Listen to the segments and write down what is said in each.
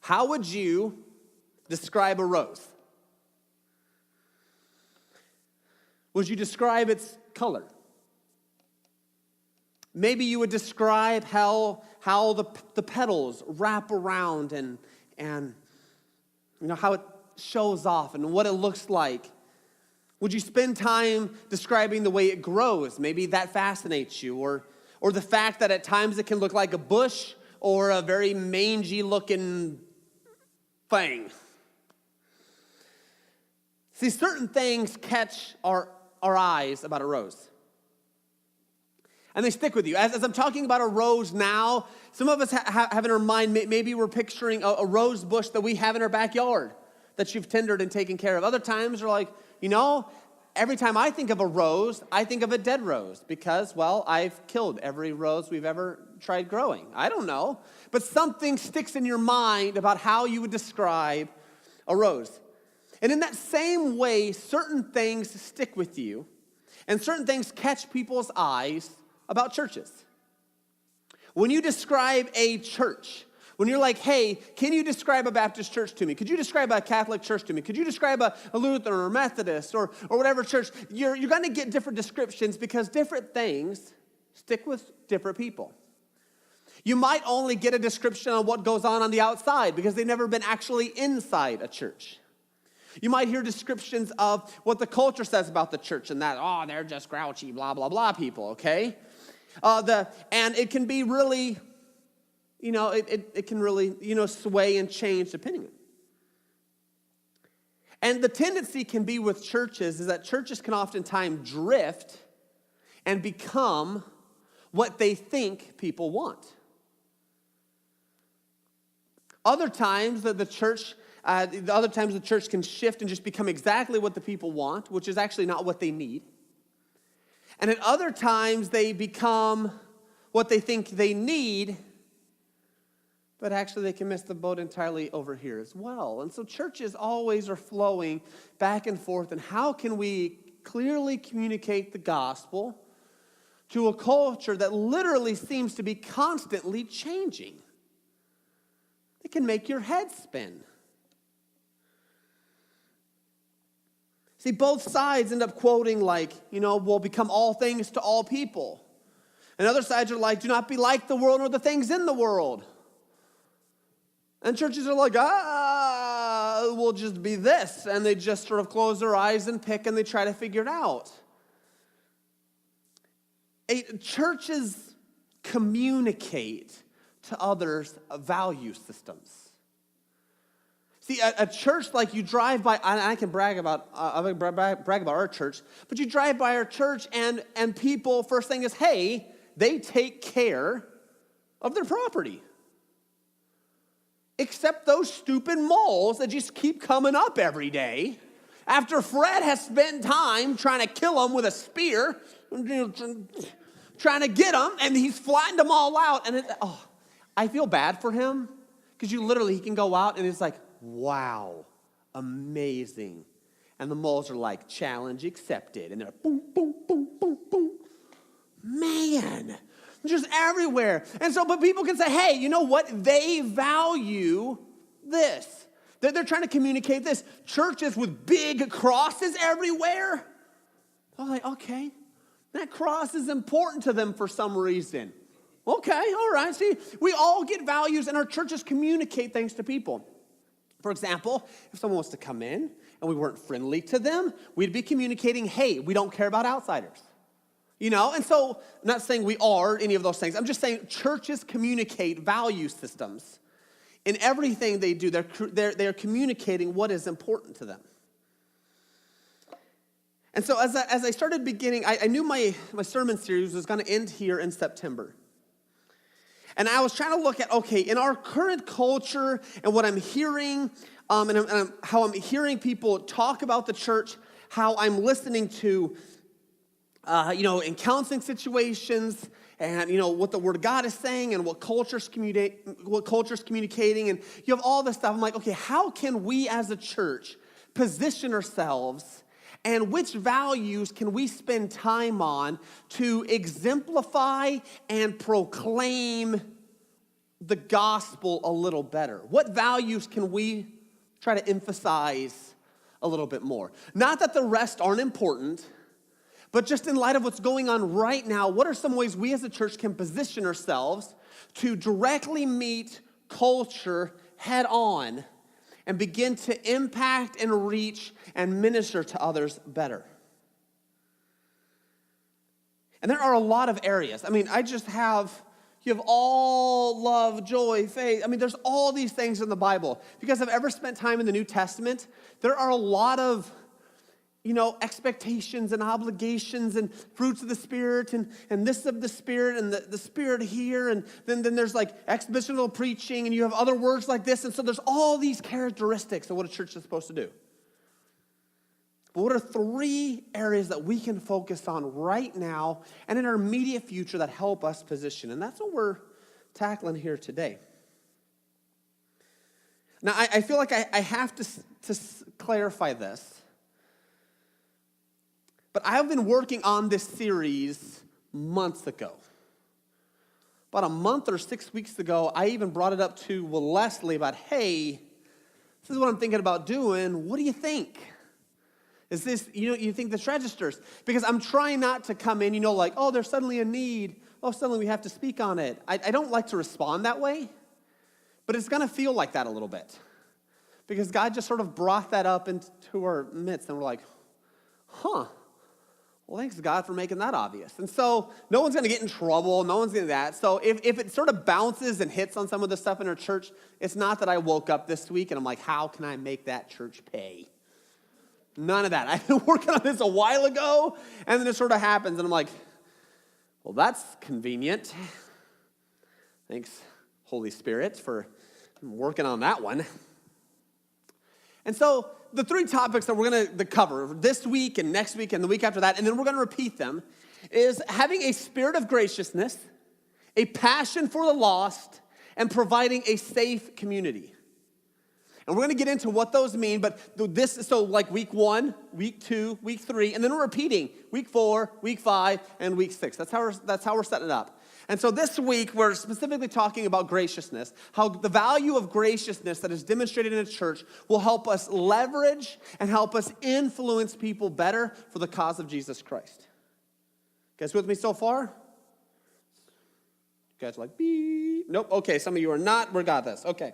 How would you describe a rose? Would you describe its color? Maybe you would describe how the petals wrap around and how it shows off and what it looks like. Would you spend time describing the way it grows? Maybe that fascinates you. Or the fact that at times it can look like a bush or a very mangy looking thing. See, certain things catch our eyes about a rose. And they stick with you. As I'm talking about a rose now, some of us have in our mind, maybe we're picturing a rose bush that we have in our backyard that you've tended and taken care of. Other times we're like, every time I think of a rose, I think of a dead rose because, well, I've killed every rose we've ever tried growing. I don't know. But something sticks in your mind about how you would describe a rose. And in that same way, certain things stick with you and certain things catch people's eyes about churches. When you describe a church, when you're like, hey, can you describe a Baptist church to me? Could you describe a Catholic church to me? Could you describe a Lutheran or Methodist or whatever church? You're going to get different descriptions because different things stick with different people. You might only get a description on what goes on the outside because they've never been actually inside a church. You might hear descriptions of what the culture says about the church and that, they're just grouchy, blah, blah, blah people, okay? And it can be really... it can really, sway and change depending on. And the tendency can be with churches is that churches can oftentimes drift and become what they think people want. Other times the church can shift and just become exactly what the people want, which is actually not what they need. And at other times they become what they think they need, but actually they can miss the boat entirely over here as well. And so churches always are flowing back and forth. And how can we clearly communicate the gospel to a culture that literally seems to be constantly changing? It can make your head spin. See, both sides end up quoting like, we'll become all things to all people. And other sides are like, do not be like the world or the things in the world. And churches are like, we'll just be this. And they just sort of close their eyes and pick and they try to figure it out. Churches communicate to others value systems. See, a church like you drive by, and I can brag about our church, but you drive by our church and people, first thing is, hey, they take care of their property. Except those stupid moles that just keep coming up every day. After Fred has spent time trying to kill them with a spear, trying to get them, and he's flattened them all out. And I feel bad for him because he can go out and it's like, wow, amazing. And the moles are like, challenge accepted. And they're boom, boom, boom, boom, boom. Man. Just everywhere. And so, but people can say, hey, you know what? They value this. They're trying to communicate this. Churches with big crosses everywhere. They're like, okay, that cross is important to them for some reason. Okay, all right. See, we all get values and our churches communicate things to people. For example, if someone was to come in and we weren't friendly to them, we'd be communicating, hey, we don't care about outsiders. And so I'm not saying we are any of those things. I'm just saying churches communicate value systems. In everything they do, they're communicating what is important to them. And so as I started beginning, I knew my sermon series was going to end here in September. And I was trying to look at, okay, in our current culture and what I'm hearing, and how I'm hearing people talk about the church, how I'm listening to in counseling situations, and what the Word of God is saying, and what culture's communicating, and you have all this stuff. I'm like, okay, how can we as a church position ourselves, and which values can we spend time on to exemplify and proclaim the gospel a little better? What values can we try to emphasize a little bit more? Not that the rest aren't important, but just in light of what's going on right now, what are some ways we as a church can position ourselves to directly meet culture head on and begin to impact and reach and minister to others better? And there are a lot of areas. I mean, you have all love, joy, faith. I mean, there's all these things in the Bible. If you guys have ever spent time in the New Testament, there are a lot of, expectations and obligations and fruits of the Spirit and this of the Spirit and the Spirit here. And then there's like expositional preaching and you have other words like this. And so there's all these characteristics of what a church is supposed to do. But what are 3 areas that we can focus on right now and in our immediate future that help us position? And that's what we're tackling here today. Now, I feel like I have to clarify this. But I've been working on this series months ago. About a month or 6 weeks ago, I even brought it up to Leslie about, hey, this is what I'm thinking about doing. What do you think? Is this, you think this registers? Because I'm trying not to come in, like, oh, there's suddenly a need. Oh, suddenly we have to speak on it. I don't like to respond that way, but it's going to feel like that a little bit. Because God just sort of brought that up into our midst, and we're like, well, thanks, God, for making that obvious. And so no one's going to get in trouble. No one's going to do that. So if it sort of bounces and hits on some of the stuff in our church, it's not that I woke up this week and I'm like, how can I make that church pay? None of that. I've been working on this a while ago, and then it sort of happens, and I'm like, well, that's convenient. Thanks, Holy Spirit, for working on that one. And so the 3 topics that we're going to cover this week and next week and the week after that, and then we're going to repeat them, is having a spirit of graciousness, a passion for the lost, and providing a safe community. And we're going to get into what those mean, but so like week 1, week 2, week 3, and then we're repeating week 4, week 5, and week 6. That's how we're setting it up. And so this week, we're specifically talking about graciousness, how the value of graciousness that is demonstrated in a church will help us leverage and help us influence people better for the cause of Jesus Christ. You guys with me so far? You guys are like, beep. Nope, okay, some of you are not. We got this, okay.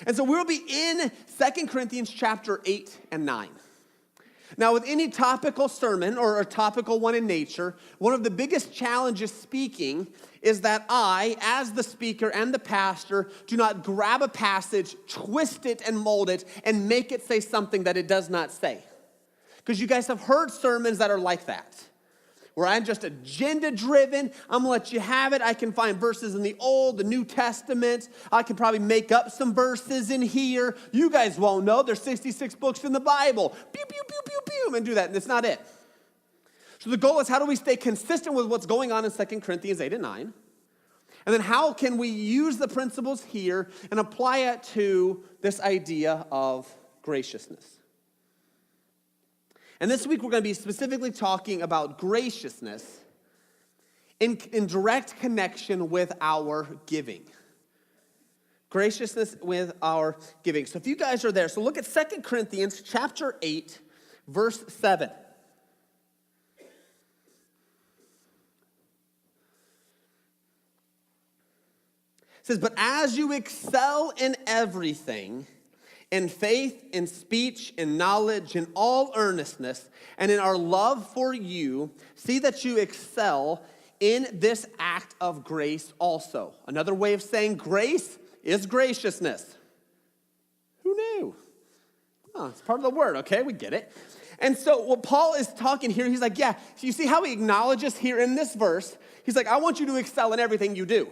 And so we'll be in 2 Corinthians chapter 8 and 9. Now, with any topical sermon or a topical one in nature, one of the biggest challenges speaking is that I, as the speaker and the pastor, do not grab a passage, twist it and mold it, and make it say something that it does not say. Because you guys have heard sermons that are like that, where I'm just agenda-driven. I'm going to let you have it. I can find verses in the Old, the New Testament. I can probably make up some verses in here. You guys won't know. There's 66 books in the Bible. Pew, pew, pew, pew, pew, and do that, and it's not it. So the goal is, how do we stay consistent with what's going on in 2 Corinthians 8 and 9? And then how can we use the principles here and apply it to this idea of graciousness? And this week, we're going to be specifically talking about graciousness in direct connection with our giving. Graciousness with our giving. So if you guys are there, so look at 2 Corinthians chapter 8, verse 7. It says, "But as you excel in everything, in faith, in speech, in knowledge, in all earnestness, and in our love for you, see that you excel in this act of grace also." Another way of saying grace is graciousness. Who knew? Oh, it's part of the word, okay? We get it. And so what Paul is talking here, he's like, yeah, so you see how he acknowledges here in this verse? He's like, I want you to excel in everything you do.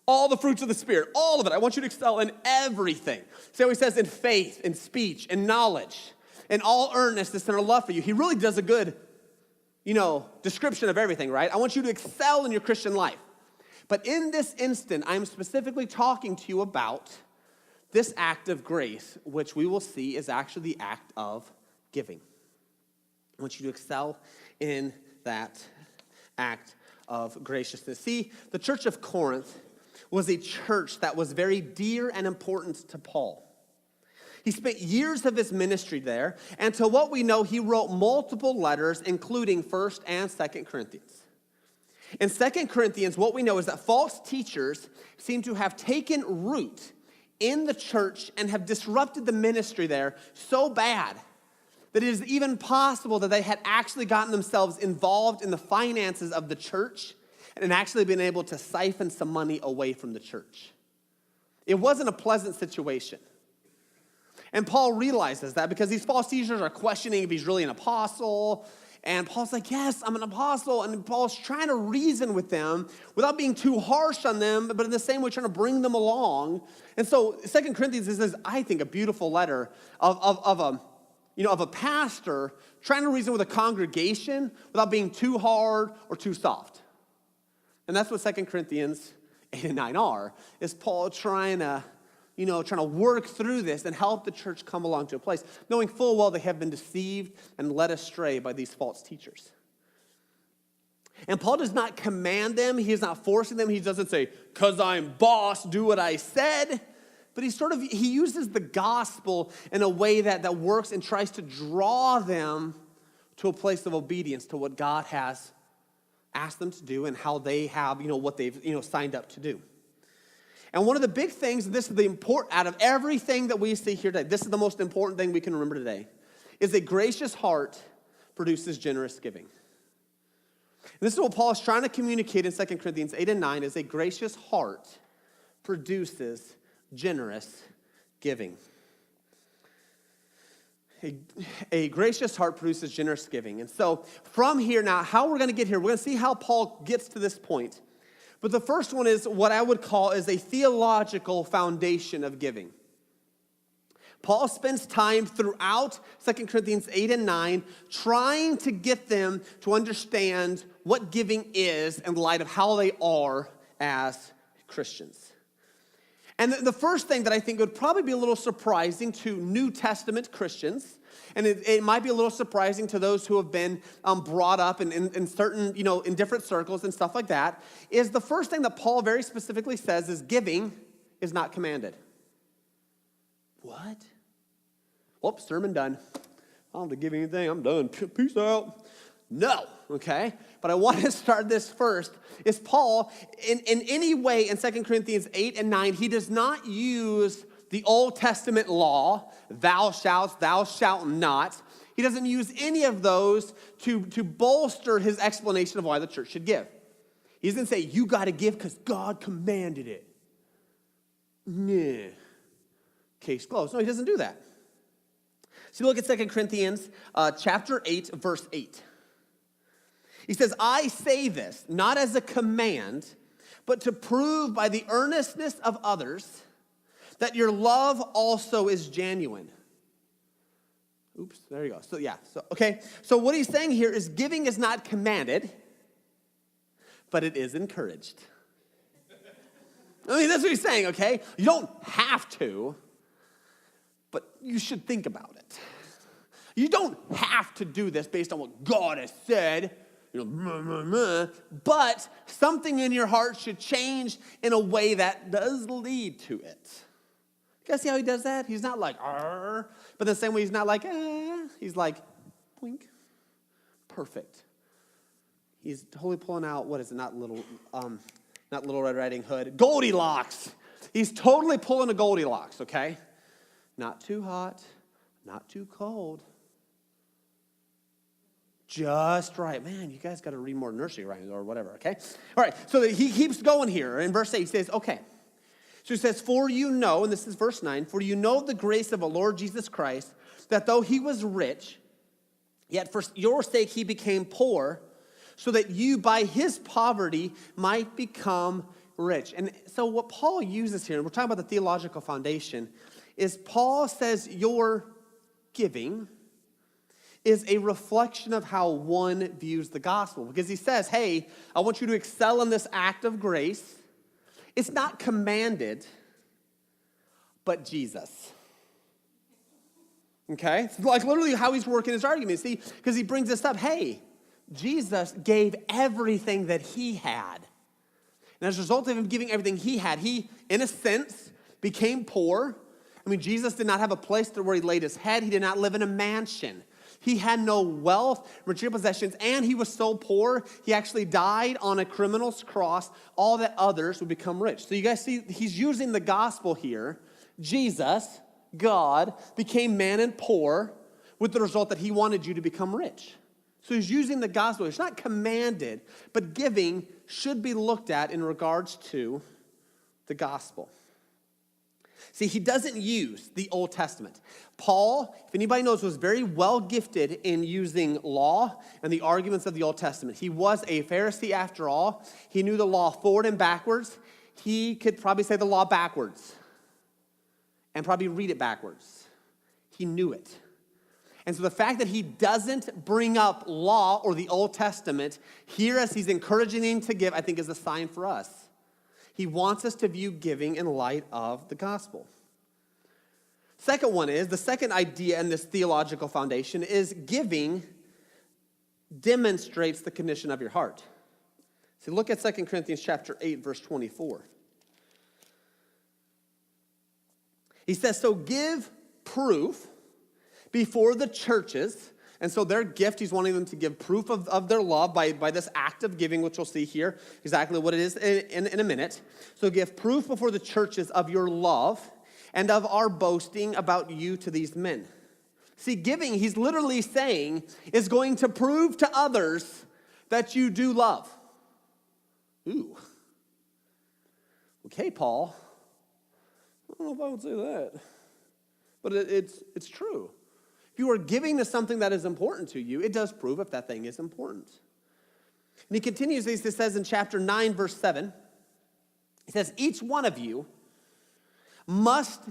All the fruits of the Spirit, all of it. I want you to excel in everything. See how he says in faith, in speech, in knowledge, in all earnestness and our love for you. He really does a good, description of everything, right? I want you to excel in your Christian life. But in this instant, I'm specifically talking to you about this act of grace, which we will see is actually the act of giving. I want you to excel in that act of graciousness. See, the church of Corinth was a church that was very dear and important to Paul. He spent years of his ministry there, and to what we know, he wrote multiple letters, including 1st and 2nd Corinthians. In 2 Corinthians, what we know is that false teachers seem to have taken root in the church and have disrupted the ministry there so bad that it is even possible that they had actually gotten themselves involved in the finances of the church and actually been able to siphon some money away from the church. It wasn't a pleasant situation. And Paul realizes that because these false teachers are questioning if he's really an apostle. And Paul's like, yes, I'm an apostle. And Paul's trying to reason with them without being too harsh on them, but in the same way trying to bring them along. And so 2 Corinthians is, I think, a beautiful letter of a pastor trying to reason with a congregation without being too hard or too soft. And that's what 2 Corinthians 8 and 9 are, is Paul trying to work through this and help the church come along to a place, knowing full well they have been deceived and led astray by these false teachers. And Paul does not command them. He is not forcing them. He doesn't say, because I'm boss, do what I said. But he uses the gospel in a way that works and tries to draw them to a place of obedience to what God has asked them to do and how they have, what they've, signed up to do. And one of the big things, and this is the important, out of everything that we see here today, this is the most important thing we can remember today, is a gracious heart produces generous giving. And this is what Paul is trying to communicate in 2 Corinthians 8 and 9, is a gracious heart produces generous giving. A gracious heart produces generous giving. And so from here now, how we're going to get here, we're going to see how Paul gets to this point. But the first one is what I would call is a theological foundation of giving. Paul spends time throughout 2 Corinthians 8 and 9 trying to get them to understand what giving is in light of how they are as Christians. And the first thing that I think would probably be a little surprising to New Testament Christians, and it might be a little surprising to those who have been brought up in certain, in different circles and stuff like that, is the first thing that Paul very specifically says is giving is not commanded. What? Well, sermon done. I don't have to give anything. I'm done. Peace out. No, okay? But I want to start this first. Is Paul, in any way in 2 Corinthians 8 and 9, he does not use the Old Testament law, thou shalt not. He doesn't use any of those to bolster his explanation of why the church should give. He doesn't say, you got to give because God commanded it. Nah. Case closed. No, he doesn't do that. So look at 2 Corinthians chapter 8, verse 8. He says, I say this, not as a command, but to prove by the earnestness of others that your love also is genuine. Oops, there you go. So what he's saying here is giving is not commanded, but it is encouraged. I mean, that's what he's saying, okay? You don't have to, but you should think about it. You don't have to do this based on what God has said, but something in your heart should change in a way that does lead to it. You guys see how he does that? He's not like, arr, but the same way he's not like, he's like, boink, perfect. He's totally pulling out, what is it, not Little Red Riding Hood, Goldilocks. He's totally pulling a Goldilocks, okay? Not too hot, not too cold. Just right. Man, you guys got to read more nursery rhymes or whatever, okay? All right, so he keeps going here. In verse 8, he says, okay. So he says, for you know, and this is verse 9, for you know the grace of our Lord Jesus Christ, that though he was rich, yet for your sake he became poor, so that you by his poverty might become rich. And so what Paul uses here, and we're talking about the theological foundation, is Paul says your giving is a reflection of how one views the gospel. Because he says, hey, I want you to excel in this act of grace. It's not commanded, but Jesus. Okay? It's like literally how he's working his argument. See, because he brings this up. Hey, Jesus gave everything that he had. And as a result of him giving everything he had, he, in a sense, became poor. I mean, Jesus did not have a place where he laid his head. He did not live in a mansion. He had no wealth, material possessions, and he was so poor, he actually died on a criminal's cross, all that others would become rich. So you guys see, he's using the gospel here. Jesus, God, became man and poor with the result that he wanted you to become rich. So he's using the gospel. It's not commanded, but giving should be looked at in regards to the gospel. See, he doesn't use the Old Testament. Paul, if anybody knows, was very well gifted in using law and the arguments of the Old Testament. He was a Pharisee after all. He knew the law forward and backwards. He could probably say the law backwards and probably read it backwards. He knew it. And so the fact that he doesn't bring up law or the Old Testament here as he's encouraging them to give, I think is a sign for us. He wants us to view giving in light of the gospel. Second one is, the second idea in this theological foundation is giving demonstrates the condition of your heart. So look at 2 Corinthians chapter 8, verse 24. He says, so give proof before the churches. And so their gift, he's wanting them to give proof of their love by this act of giving, which we'll see here exactly what it is in a minute. So give proof before the churches of your love and of our boasting about you to these men. See, giving, he's literally saying, is going to prove to others that you do love. Ooh. Okay, Paul. I don't know if I would say that. But it's true. If you are giving to something that is important to you, it does prove if that thing is important. And he continues, he says in chapter 9, verse 7, he says, each one of you must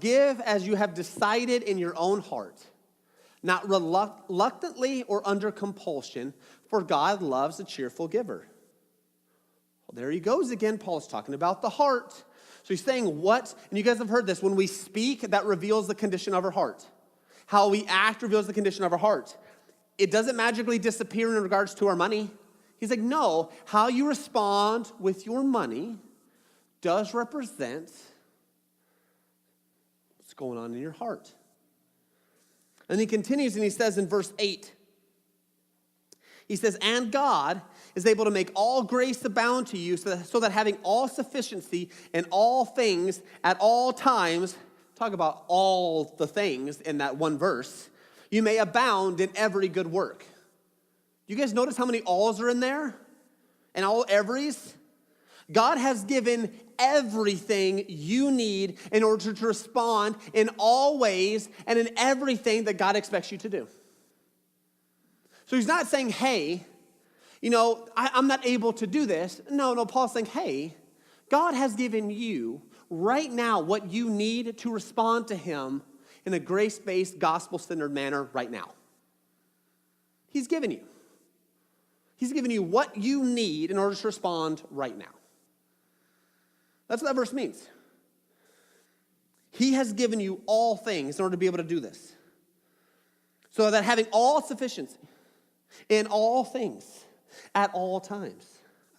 give as you have decided in your own heart, not reluctantly or under compulsion, for God loves a cheerful giver. Well, there he goes again. Paul's talking about the heart. So he's saying what, and you guys have heard this, when we speak, that reveals the condition of our heart. How we act reveals the condition of our heart. It doesn't magically disappear in regards to our money. He's like, no, how you respond with your money does represent what's going on in your heart. And he continues and he says in verse 8, he says, and God is able to make all grace abound to you so that having all sufficiency in all things at all times, talk about all the things in that one verse, you may abound in every good work. You guys notice how many alls are in there? And all everys? God has given everything you need in order to respond in all ways and in everything that God expects you to do. So he's not saying, hey, I'm not able to do this. No, Paul's saying, hey, God has given you right now what you need to respond to him in a grace-based, gospel-centered manner right now. He's given you. He's given you what you need in order to respond right now. That's what that verse means. He has given you all things in order to be able to do this. So that having all sufficiency in all things at all times.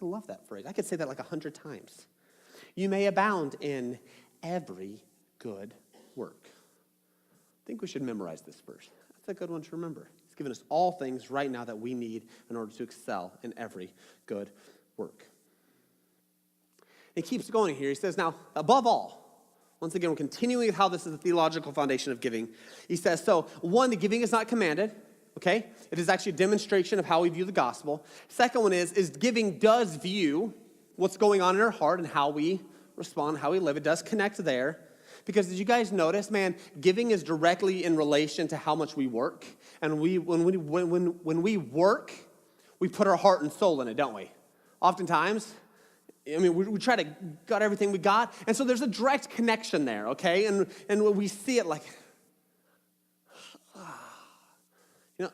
I love that phrase. I could say that like 100 times. You may abound in every good work. I think we should memorize this verse. That's a good one to remember. He's given us all things right now that we need in order to excel in every good work. He keeps going here. He says, now, above all, once again, we're continuing with how this is the theological foundation of giving. He says, so, one, the giving is not commanded, okay? It is actually a demonstration of how we view the gospel. Second one is giving does view what's going on in our heart and how we respond, how we live. It does connect there. Because did you guys notice, man, giving is directly in relation to how much we work. And when we work, we put our heart and soul in it, don't we? Oftentimes, we try to gut everything we got. And so there's a direct connection there, okay? And when we see it like,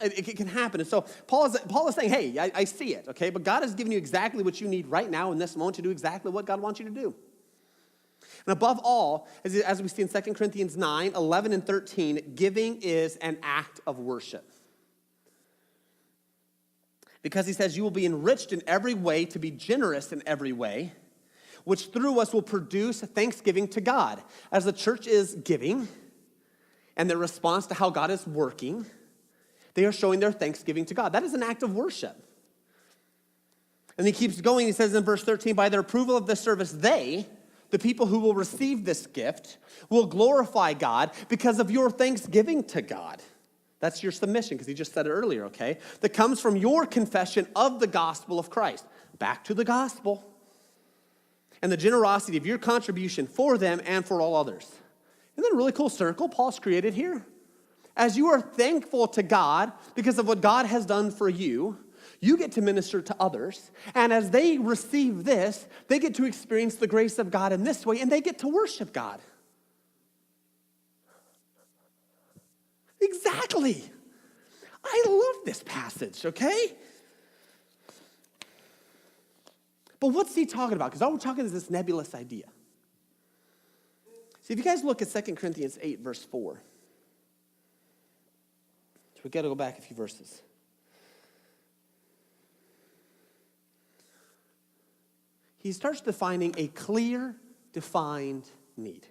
it can happen. And so Paul is saying, hey, I see it, okay? But God has given you exactly what you need right now in this moment to do exactly what God wants you to do. And above all, as we see in 2 Corinthians 9, 11 and 13, giving is an act of worship. Because he says, you will be enriched in every way to be generous in every way, which through us will produce thanksgiving to God. As the church is giving and their response to how God is working, they are showing their thanksgiving to God. That is an act of worship. And he keeps going. He says in verse 13, by their approval of this service, they, the people who will receive this gift, will glorify God because of your thanksgiving to God. That's your submission, because he just said it earlier, okay? That comes from your confession of the gospel of Christ. Back to the gospel. And the generosity of your contribution for them and for all others. Isn't that a really cool circle Paul's created here? As you are thankful to God because of what God has done for you, you get to minister to others. And as they receive this, they get to experience the grace of God in this way, and they get to worship God. Exactly. I love this passage, okay? But what's he talking about? Because all we're talking is this nebulous idea. See, if you guys look at 2 Corinthians 8, verse 4. So we've got to go back a few verses. He starts defining a clear, defined need.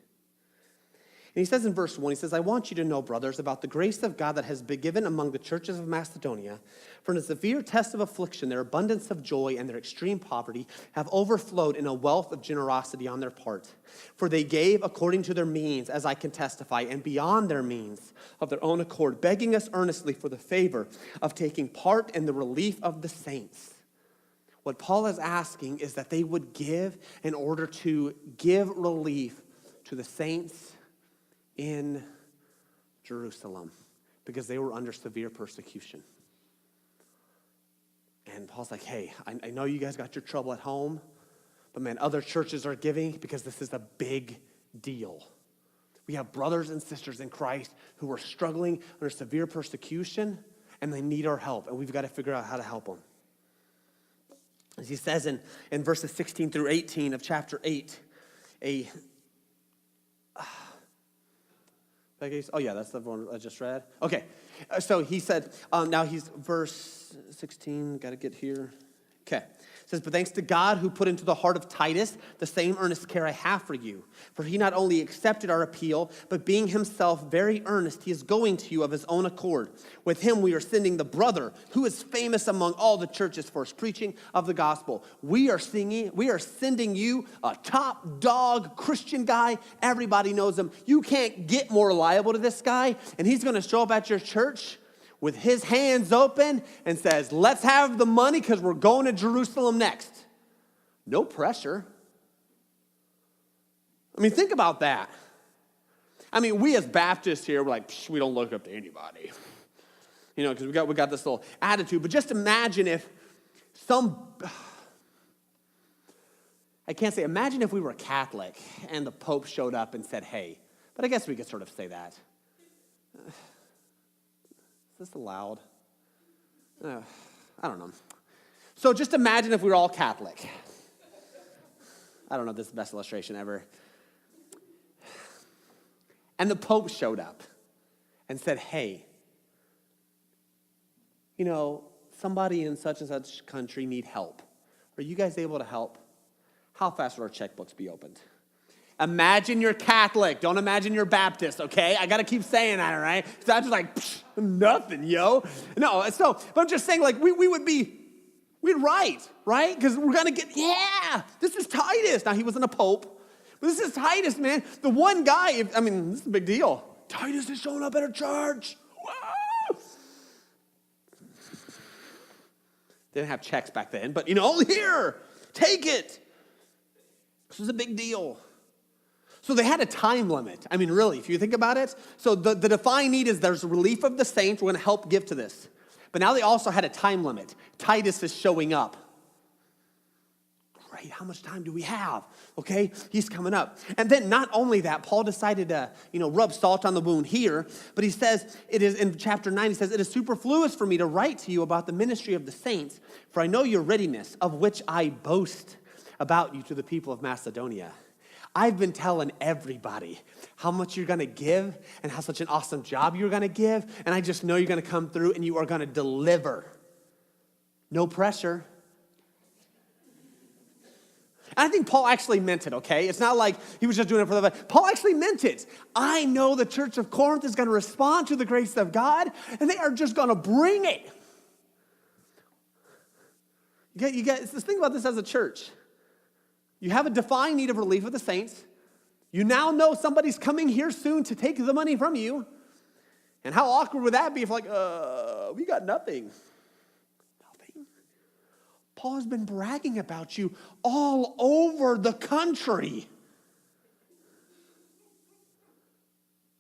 And he says in verse 1, he says, I want you to know, brothers, about the grace of God that has been given among the churches of Macedonia. For in a severe test of affliction, their abundance of joy and their extreme poverty have overflowed in a wealth of generosity on their part. For they gave according to their means, as I can testify, and beyond their means of their own accord, begging us earnestly for the favor of taking part in the relief of the saints. What Paul is asking is that they would give in order to give relief to the saints in Jerusalem because they were under severe persecution. And Paul's like, hey, I know you guys got your trouble at home, but man, other churches are giving because this is a big deal. We have brothers and sisters in Christ who are struggling under severe persecution, and they need our help, and we've got to figure out how to help them. As he says in verses 16 through 18 of chapter 8, oh yeah, that's the one I just read. Okay, so he said, now he's verse 16, got to get here. Okay, it says, but thanks to God who put into the heart of Titus the same earnest care I have for you. For he not only accepted our appeal, but being himself very earnest, he is going to you of his own accord. With him we are sending the brother who is famous among all the churches for his preaching of the gospel. We are sending you a top dog Christian guy. Everybody knows him. You can't get more reliable to this guy, and he's going to show up at your church with his hands open and says, let's have the money because we're going to Jerusalem next. No pressure. I mean, think about that. I mean, we as Baptists here, we're like, we don't look up to anybody. You know, because we got this little attitude. But just imagine if imagine if we were Catholic and the Pope showed up and said, hey, but I guess we could sort of say that. Is this allowed? I don't know. So just imagine if we were all Catholic. I don't know if this is the best illustration ever. And the Pope showed up and said, hey, you know, somebody in such and such country need help. Are you guys able to help? How fast would our checkbooks be opened? Imagine you're Catholic. Don't imagine you're Baptist, okay? I got to keep saying that, all right? Because I'm just like, nothing, yo. No, but I'm just saying, like, we'd write, right? Because we're going to get, this is Titus. Now, he wasn't a pope, but this is Titus, man. The one guy, this is a big deal. Titus is showing up at our church. Wow. They didn't have checks back then, but, here, take it. This was a big deal. So they had a time limit. I mean, really, if you think about it. So the defined need is there's relief of the saints. We're going to help give to this. But now they also had a time limit. Titus is showing up. Great, how much time do we have? Okay, he's coming up. And then not only that, Paul decided to, rub salt on the wound here. But he says, it is in chapter 9, he says, it is superfluous for me to write to you about the ministry of the saints. For I know your readiness, of which I boast about you to the people of Macedonia. I've been telling everybody how much you're going to give and how such an awesome job you're going to give. And I just know you're going to come through and you are going to deliver. No pressure. And I think Paul actually meant it, okay? It's not like he was just doing it for the fun. Paul actually meant it. I know the church of Corinth is going to respond to the grace of God, and they are just going to bring it. You get, just think about this as a church. You have a defined need of relief of the saints. You now know somebody's coming here soon to take the money from you. And how awkward would that be if we got nothing? Paul has been bragging about you all over the country.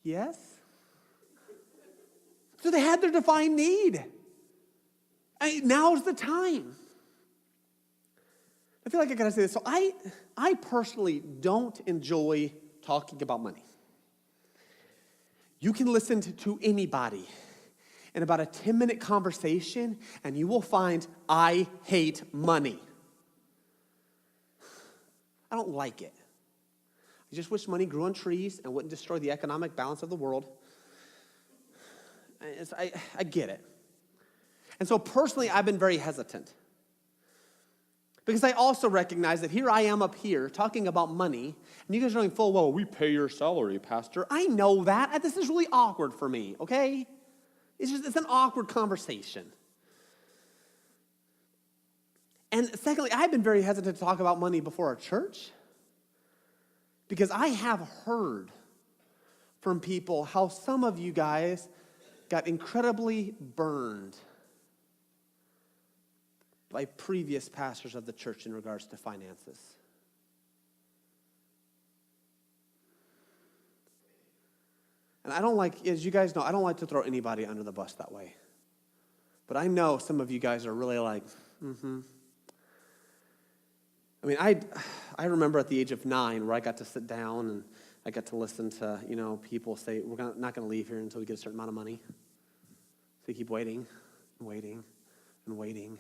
Yes? So they had their defined need. Now's the time. I feel like I gotta say this. So I personally don't enjoy talking about money. You can listen to anybody in about a 10-minute conversation, and you will find, I hate money. I don't like it. I just wish money grew on trees and wouldn't destroy the economic balance of the world. I get it. And so personally, I've been very hesitant. Because I also recognize that here I am up here talking about money, and you guys are going full well, we pay your salary, Pastor. I know that. This is really awkward for me, okay? It's an awkward conversation. And secondly, I've been very hesitant to talk about money before our church because I have heard from people how some of you guys got incredibly burned by previous pastors of the church in regards to finances. And I don't like, as you guys know, I don't like to throw anybody under the bus that way. But I know some of you guys are really like, I mean, I remember at the age of 9 where I got to sit down and I got to listen to, people say, not going to leave here until we get a certain amount of money. So you keep waiting and waiting and waiting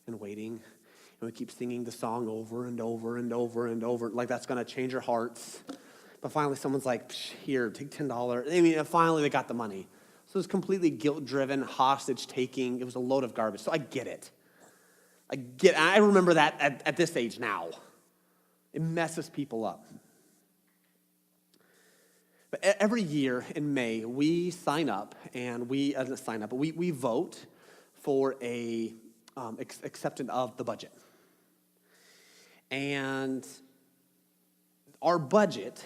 and waiting. And we keep singing the song over and over and over and over, like that's going to change your hearts. But finally someone's like, here, take $10. I mean, finally they got the money. So it was completely guilt-driven, hostage-taking. It was a load of garbage. So I get it. I remember that at this age now. It messes people up. But every year in May, we sign up, and we vote for a acceptance of the budget. And our budget,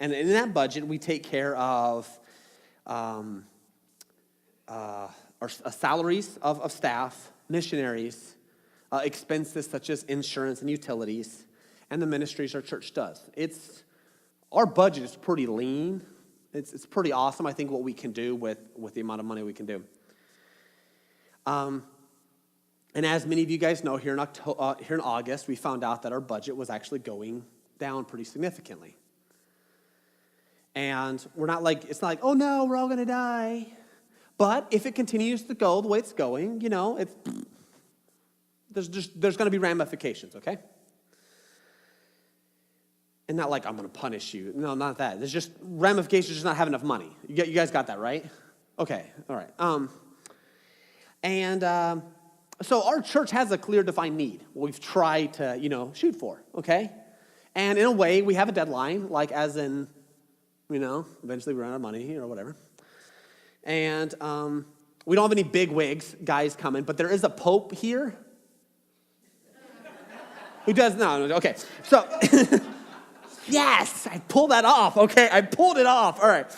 and in that budget, we take care of our salaries of staff, missionaries, expenses such as insurance and utilities, and the ministries our church does. Our budget is pretty lean. It's pretty awesome, I think, what we can do with the amount of money we can do. And as many of you guys know, here in August, we found out that our budget was actually going down pretty significantly. And it's not like, oh no, we're all going to die. But if it continues to go the way it's going, there's going to be ramifications, okay? And not like I'm going to punish you. No, not that. There's just ramifications, just not have enough money. You guys got that, right? Okay, all right. So our church has a clear defined need. We've tried to, shoot for, okay? And in a way, we have a deadline, like as in, eventually we run out of money or whatever. And we don't have any big wigs guys coming, but there is a pope here. Who does? No, okay. So, yes, I pulled that off, okay? I pulled it off, all right.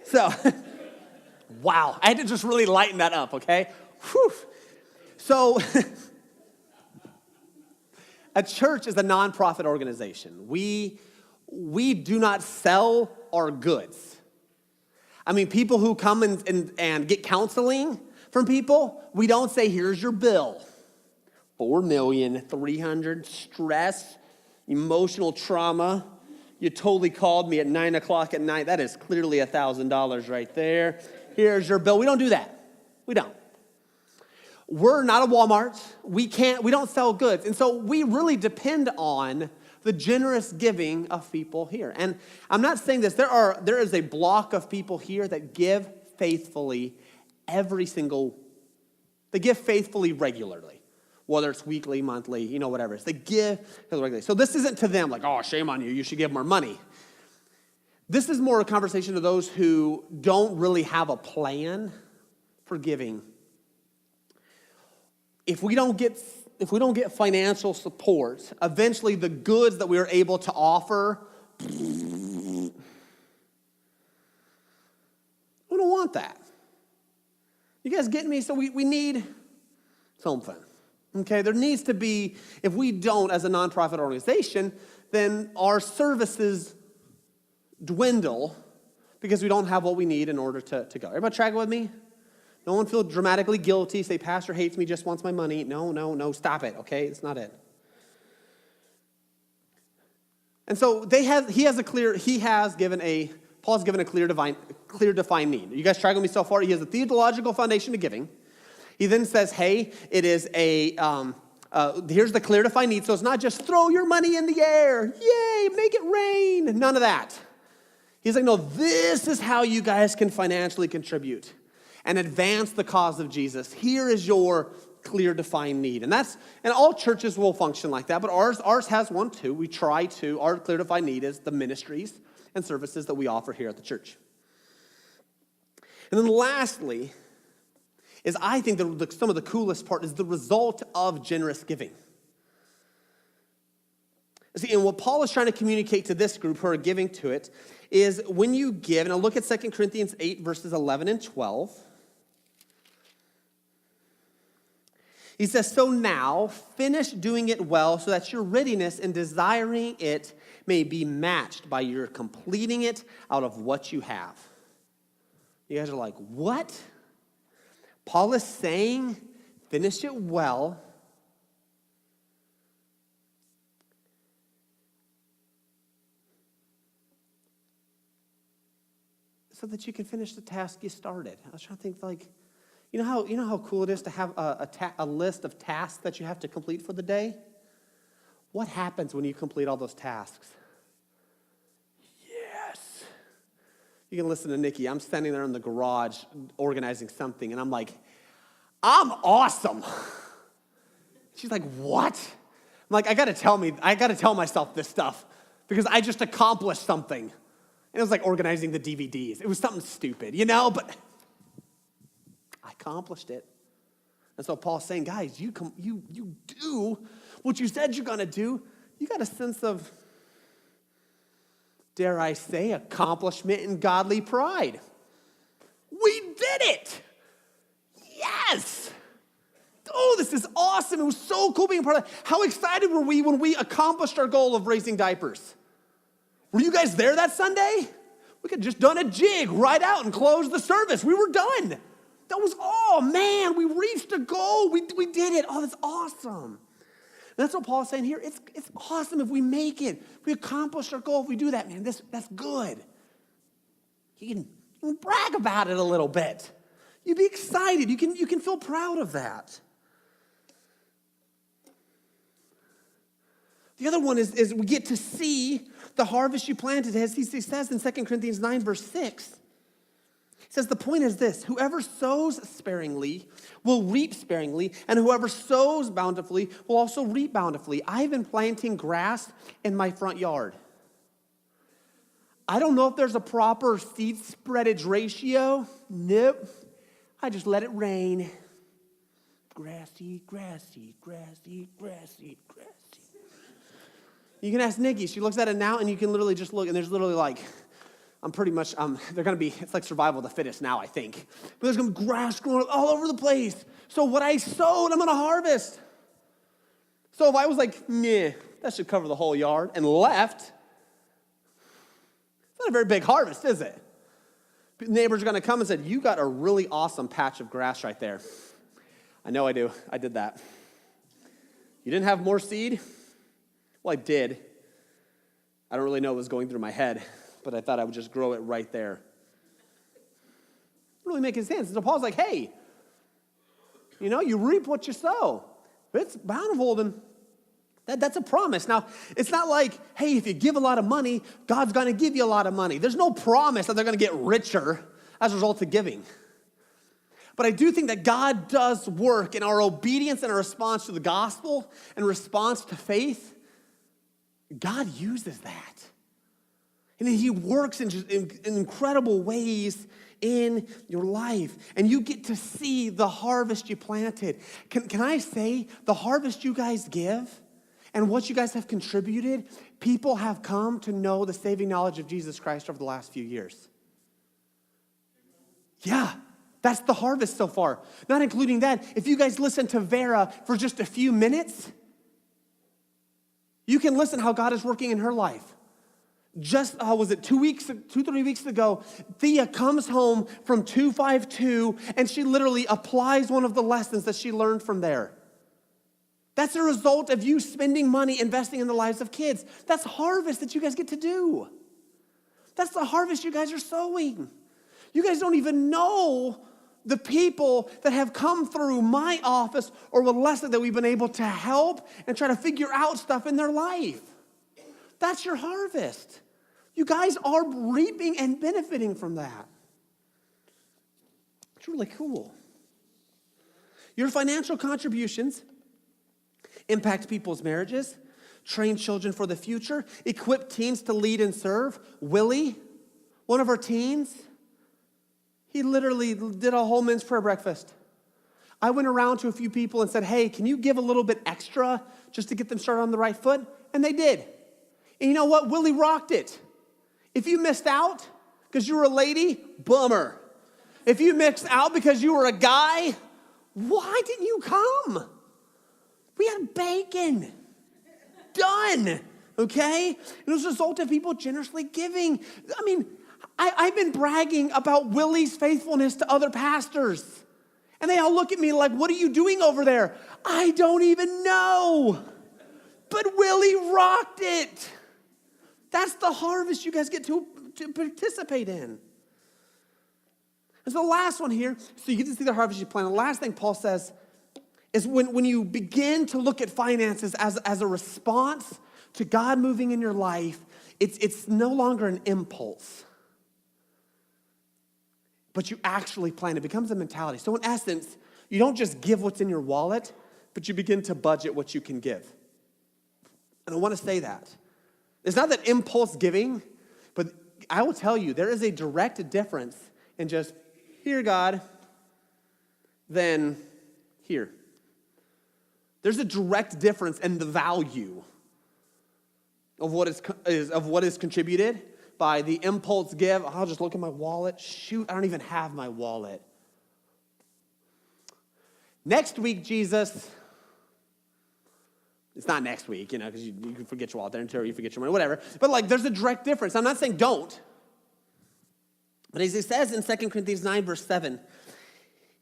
So, wow, I had to just really lighten that up, okay? Whew. So, a church is a nonprofit organization. We do not sell our goods. I mean, people who come and get counseling from people, we don't say, here's your bill. $4,300,000, stress, emotional trauma. You totally called me at 9 o'clock at night. That is clearly $1,000 right there. Here's your bill. We don't do that. We don't. We're not a Walmart. We don't sell goods. And so we really depend on the generous giving of people here. And I'm not saying this. There is a block of people here that give faithfully they give faithfully regularly. whether it's weekly, monthly, whatever. It's they give regularly. So this isn't to them like, oh, shame on you, you should give more money. This is more a conversation to those who don't really have a plan for giving. If we don't get financial support, eventually the goods that we are able to offer, we don't want that. You guys get me? So we need something. Okay, there needs to be, if we don't as a nonprofit organization, then our services dwindle because we don't have what we need in order to go. Everybody track with me? No one feel dramatically guilty, say, pastor hates me, just wants my money. No, stop it, okay? It's not it. And so Paul's given a clear defined need. You guys tracking with me so far? He has a theological foundation to giving. He then says, hey, it is here's the clear defined need. So it's not just throw your money in the air. Yay, make it rain. None of that. He's like, no, this is how you guys can financially contribute and advance the cause of Jesus. Here is your clear defined need. And all churches will function like that, but ours has one too. Our clear defined need is the ministries and services that we offer here at the church. And then lastly, is I think some of the coolest part is the result of generous giving. See, and what Paul is trying to communicate to this group who are giving to it is when you give, and I'll look at 2 Corinthians 8, verses 11 and 12. He says, so now finish doing it well so that your readiness in desiring it may be matched by your completing it out of what you have. You guys are like, what? Paul is saying, finish it well. So that you can finish the task you started. I was trying to think you know how cool it is to have a list of tasks that you have to complete for the day? What happens when you complete all those tasks? Yes. You can listen to Nikki. I'm standing there in the garage organizing something, and I'm like, I'm awesome. She's like, what? I'm like, I got to tell myself this stuff because I just accomplished something. And it was like organizing the DVDs. It was something stupid, but I accomplished it. And so Paul's saying, guys, you do what you said you're going to do. You got a sense of, dare I say, accomplishment and godly pride. We did it. Yes. Oh, this is awesome. It was so cool being part of that. How excited were we when we accomplished our goal of raising diapers? Were you guys there that Sunday? We could have just done a jig right out and closed the service. We were done. That was, oh man, we reached a goal. We did it. Oh, that's awesome. And that's what Paul's saying here. It's awesome if we make it. If we accomplish our goal. If we do that, man, that's good. You can brag about it a little bit. You'd be excited. You can feel proud of that. The other one is we get to see the harvest you planted, as he says in 2 Corinthians 9, verse 6. He says, the point is this, whoever sows sparingly will reap sparingly, and whoever sows bountifully will also reap bountifully. I've been planting grass in my front yard. I don't know if there's a proper seed spreadage ratio. Nope. I just let it rain. Grassy, grassy, grassy, grassy, grassy. You can ask Nikki. She looks at it now, and you can literally just look, and there's literally they're going to be, it's like survival of the fittest now, I think. But there's going to be grass growing up all over the place. So what I sowed, I'm going to harvest. So if I was like, nah, that should cover the whole yard, and left, it's not a very big harvest, is it? Neighbors are going to come and say, you got a really awesome patch of grass right there. I know I do. I did that. You didn't have more seed? Well, I did. I don't really know what was going through my head, but I thought I would just grow it right there. It really making sense. So Paul's like, hey, you reap what you sow. If it's bountiful, then that's a promise. Now, it's not like, hey, if you give a lot of money, God's going to give you a lot of money. There's no promise that they're going to get richer as a result of giving. But I do think that God does work in our obedience and our response to the gospel and response to faith. God uses that. And he works in incredible ways in your life. And you get to see the harvest you planted. Can I say, the harvest you guys give and what you guys have contributed, people have come to know the saving knowledge of Jesus Christ over the last few years. Yeah, that's the harvest so far. Not including that, if you guys listen to Vera for just a few minutes, you can listen how God is working in her life. Just, was it 3 weeks ago, Thea comes home from 252 and she literally applies one of the lessons that she learned from there. That's a result of you spending money investing in the lives of kids. That's harvest that you guys get to do. That's the harvest you guys are sowing. You guys don't even know the people that have come through my office or with Leslie that we've been able to help and try to figure out stuff in their life. That's your harvest. You guys are reaping and benefiting from that. It's really cool. Your financial contributions impact people's marriages, train children for the future, equip teens to lead and serve. Willie, one of our teens, he literally did a whole men's prayer breakfast. I went around to a few people and said, hey, can you give a little bit extra just to get them started on the right foot? And they did. And you know what? Willie rocked it. If you missed out because you were a lady, bummer. If you missed out because you were a guy, why didn't you come? We had bacon. Done. Okay? And it was a result of people generously giving. I mean, I've been bragging about Willie's faithfulness to other pastors. And they all look at me like, what are you doing over there? I don't even know. But Willie rocked it. That's the harvest you guys get to participate in. And so the last one here, so you get to see the harvest you plant. The last thing Paul says is when you begin to look at finances as a response to God moving in your life, it's no longer an impulse. But you actually plan. It becomes a mentality. So in essence, you don't just give what's in your wallet, but you begin to budget what you can give. And I want to say that. It's not that impulse giving, but I will tell you, there is a direct difference in just, here, God, then here. There's a direct difference in the value of what is contributed by the impulse give. I'll just look at my wallet. Shoot, I don't even have my wallet. Next week, Jesus, it's not next week, because you can forget your wallet there until you forget your money, whatever. But there's a direct difference. I'm not saying don't. But as he says in 2 Corinthians 9, verse 7,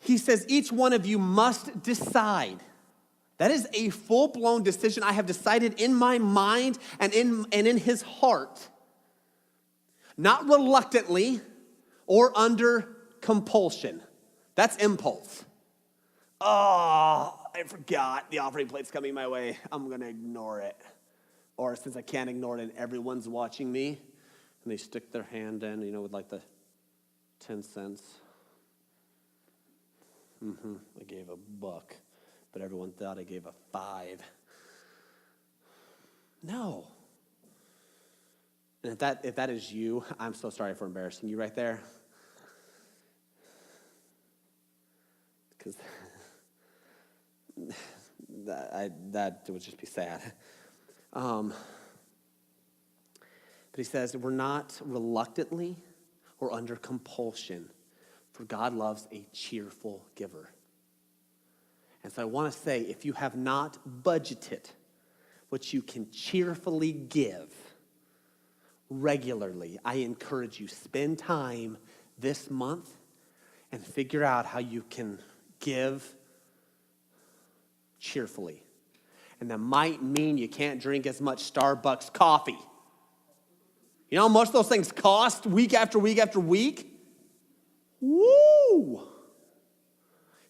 he says, each one of you must decide. That is a full-blown decision I have decided in my mind and in his heart. Not reluctantly or under compulsion. That's impulse. Oh, I forgot the offering plate's coming my way. I'm going to ignore it. Or since I can't ignore it and everyone's watching me, and they stick their hand in, with the 10 cents. I gave $1, but everyone thought I gave a 5. No. And if that is you, I'm so sorry for embarrassing you right there. Because that would just be sad. But he says, we're not reluctantly or under compulsion, for God loves a cheerful giver. And so I want to say, if you have not budgeted what you can cheerfully give regularly, I encourage you, spend time this month and figure out how you can give cheerfully. And that might mean you can't drink as much Starbucks coffee. You know how much those things cost week after week after week? Woo!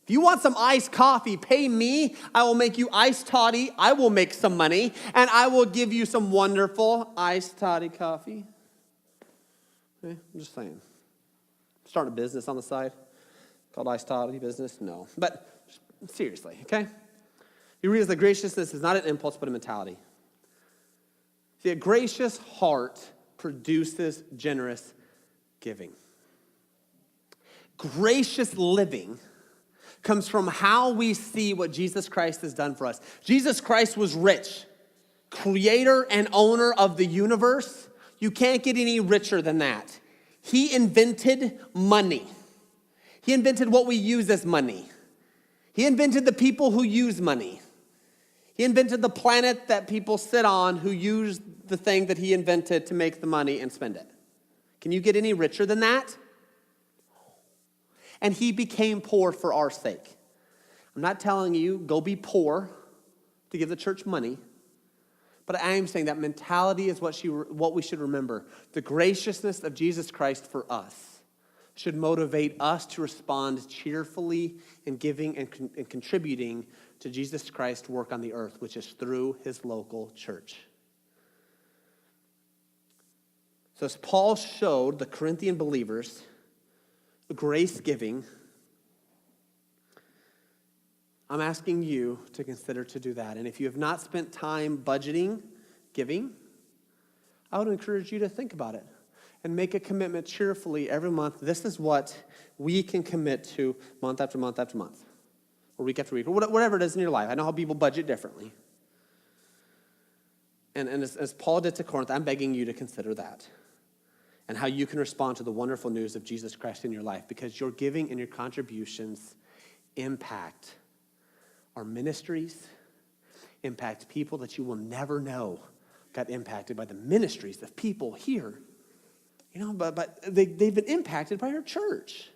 If you want some iced coffee, pay me. I will make you iced toddy. I will make some money, and I will give you some wonderful iced toddy coffee. Okay, I'm just saying. Starting a business on the side. called I Study Business? No. But seriously, okay? You read that graciousness is not an impulse, but a mentality. See, a gracious heart produces generous giving. Gracious living comes from how we see what Jesus Christ has done for us. Jesus Christ was rich, creator and owner of the universe. You can't get any richer than that. He invented money. He invented what we use as money. He invented the people who use money. He invented the planet that people sit on who use the thing that he invented to make the money and spend it. Can you get any richer than that? And he became poor for our sake. I'm not telling you, go be poor to give the church money. But I am saying that mentality is what we should remember. The graciousness of Jesus Christ for us should motivate us to respond cheerfully in giving and contributing to Jesus Christ's work on the earth, which is through his local church. So as Paul showed the Corinthian believers grace giving, I'm asking you to consider to do that. And if you have not spent time budgeting giving, I would encourage you to think about it and make a commitment cheerfully every month. This is what we can commit to month after month after month, or week after week, or whatever it is in your life. I know how people budget differently. And as Paul did to Corinth, I'm begging you to consider that and how you can respond to the wonderful news of Jesus Christ in your life, because your giving and your contributions impact our ministries, impact people that you will never know got impacted by the ministries of people here. But they've been impacted by our church.